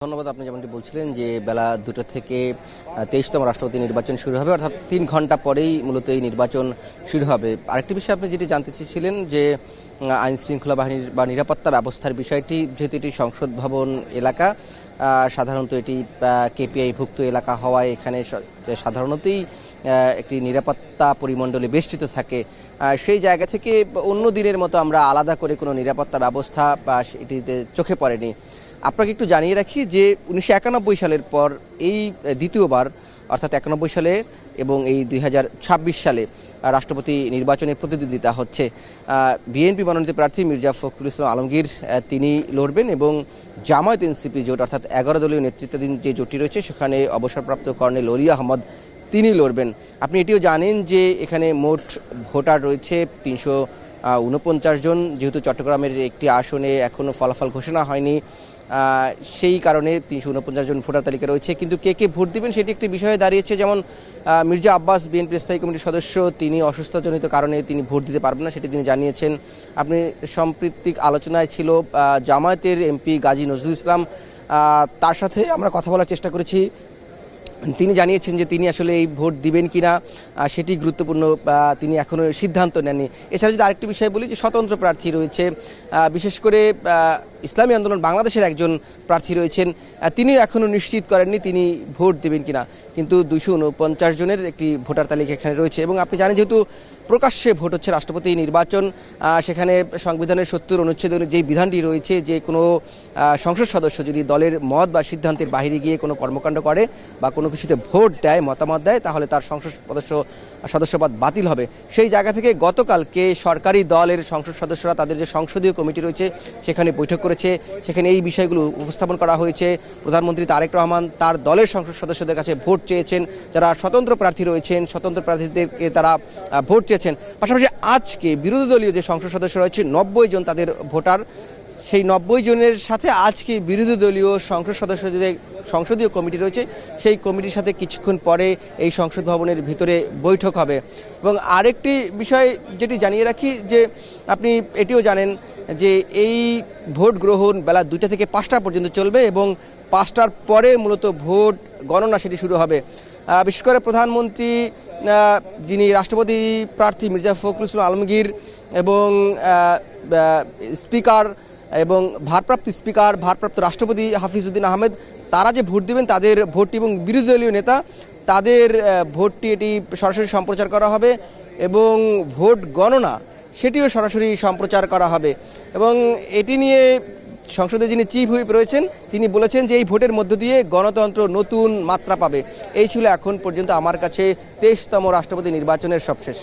ধন্যবাদ। আপনি যেমনটি বলছিলেন যে বেলা 2টা থেকে 23তম রাষ্ট্রপতি নির্বাচন শুরু হবে, অর্থাৎ 3 ঘন্টা পরেই মূলত এই নির্বাচন শুরু হবে। আরেকটি বিষয় আপনি যেটি জানতে চেয়েছিলেন যে আইন শৃঙ্খলা বাহিনীর বা নিরাপত্তা ব্যবস্থার বিষয়টি, যেহেতু এটি সংসদ ভবন এলাকা, সাধারণত এটি কেপিআই ভুক্ত এলাকা হওয়ায় এখানে সাধারণতই একটি নিরাপত্তা পরিমণ্ডলে বেষ্টিত থাকে। সেই জায়গা থেকে অন্য দিনের মতো আমরা আলাদা করে কোনো নিরাপত্তা ব্যবস্থা বা এটিতে চোখে পড়েনি। আপনাকে একটু জানিয়ে রাখি যে 1991 সালের পর এই দ্বিতীয়বার, অর্থাৎ 91 সালে এবং এই 2026 সালে রাষ্ট্রপতি নির্বাচনের প্রতিদ্বন্দ্বিতা হচ্ছে। বিএনপি মনোনীত প্রার্থী মির্জা ফখরুল ইসলাম আলমগীর তিনি লড়বেন এবং জামায়াত এনসিপি জোট, অর্থাৎ 11 দলীয় নেতৃত্বাধীন যে জোটটি রয়েছে সেখানে অবসরপ্রাপ্ত কর্নেল অলি আহমদ তিনি লড়বেন। আপনি এটিও জানেন যে এখানে মোট ভোটার রয়েছে 349 জন। যেহেতু চট্টগ্রামের একটি আসনে এখনও ফলাফল ঘোষণা হয়নি, সেই কারণে 349 জন ভোটার তালিকা রয়েছে। কিন্তু কে কে ভোট দিবেন সেটি একটি বিষয়ে দাঁড়িয়েছে। যেমন মির্জা আব্বাস বিএনপি স্থায়ী কমিটির সদস্য, তিনি অসুস্থতাজনিত কারণে তিনি ভোট দিতে পারবেন না, সেটি তিনি জানিয়েছেন। আপনি সাম্প্রতিক আলোচনায় ছিল জামায়াতের এমপি গাজী নজরুল ইসলাম, তার সাথে আমরা কথা বলার চেষ্টা করেছি। তিনি জানিয়েছেন যে তিনি আসলে এই ভোট দিবেন কিনা সেটি গুরুত্বপূর্ণ, তিনি এখনও সিদ্ধান্ত নেননি। এছাড়া যদি আরেকটি বিষয় বলি যে স্বতন্ত্র প্রার্থী রয়েছে, বিশেষ করে ইসলামী আন্দোলন বাংলাদেশের একজন প্রার্থী রয়েছেন, তিনিও এখনও নিশ্চিত করেননি তিনি ভোট দেবেন কিনা। কিন্তু 249 জনের একটি ভোটার তালিকা এখানে রয়েছে। এবং আপনি জানেন যেহেতু প্রকাশ্যে ভোট হচ্ছে রাষ্ট্রপতি নির্বাচন, সেখানে সংবিধানের 70 অনুচ্ছেদের যেই বিধানটি রয়েছে যে কোনো সংসদ সদস্য যদি দলের মত বা সিদ্ধান্তের বাইরে গিয়ে কোনো কর্মকাণ্ড করে বা কোনো কিছুতে ভোট দেয়, মতামত দেয়, তাহলে তার সংসদ সদস্যপদ বাতিল হবে। সেই জায়গা থেকে গতকালকে সরকারি দলের সংসদ সদস্যরা তাদের যে সংসদীয় কমিটি রয়েছে সেখানে বৈঠক করেছে। সেখানে এই বিষয়গুলো উপস্থাপন করা হয়েছে। প্রধানমন্ত্রী তারেক রহমান তার দলের সংসদ সদস্যদের কাছে ভোট চেয়েছেন, যারা স্বতন্ত্র প্রার্থী রয়েছেন স্বতন্ত্র প্রার্থীদেরকে তারা ভোট চেয়েছেন। পাশাপাশি আজকে বিরোধী দলীয় যে সংসদ সদস্য রয়েছে 90 জন তাদের ভোটার, সেই 90 জনের সাথে আজকে বিরোধী দলীয় সংসদ সদস্যদের সংসদীয় কমিটি রয়েছে সেই কমিটির সাথে কিছুক্ষণ পরে এই সংসদ ভবনের ভিতরে বৈঠক হবে। এবং আরেকটি বিষয় যেটি জানিয়ে রাখি যে আপনি এটিও জানেন যে এই ভোট গ্রহণ বেলা 2টা থেকে 5টা পর্যন্ত চলবে এবং 5টার পরে মূলত ভোট গণনা সেটি শুরু হবে। বিশেষ করে প্রধানমন্ত্রী যিনি রাষ্ট্রপতি প্রার্থী মির্জা ফখরুল ইসলাম আলমগীর এবং স্পিকার এবং ভারপ্রাপ্ত রাষ্ট্রপতি হাফিজউদ্দিন আহমেদ, তারা যে ভোট দিবেন তাদের ভোটটি এবং বিরোধী দলীয় নেতা তাদের ভোটটি এটি সরাসরি সম্প্রচার করা হবে এবং ভোট গণনা সেটিও সরাসরি সম্প্রচার করা হবে। এবং এটি নিয়ে সংসদে যিনি চিফ হুইপ রয়েছেন তিনি বলেছেন যে এই ভোটের মধ্য দিয়ে গণতন্ত্র নতুন মাত্রা পাবে। এই ছিল এখন পর্যন্ত আমার কাছে 23তম রাষ্ট্রপতি নির্বাচনের সবশেষ।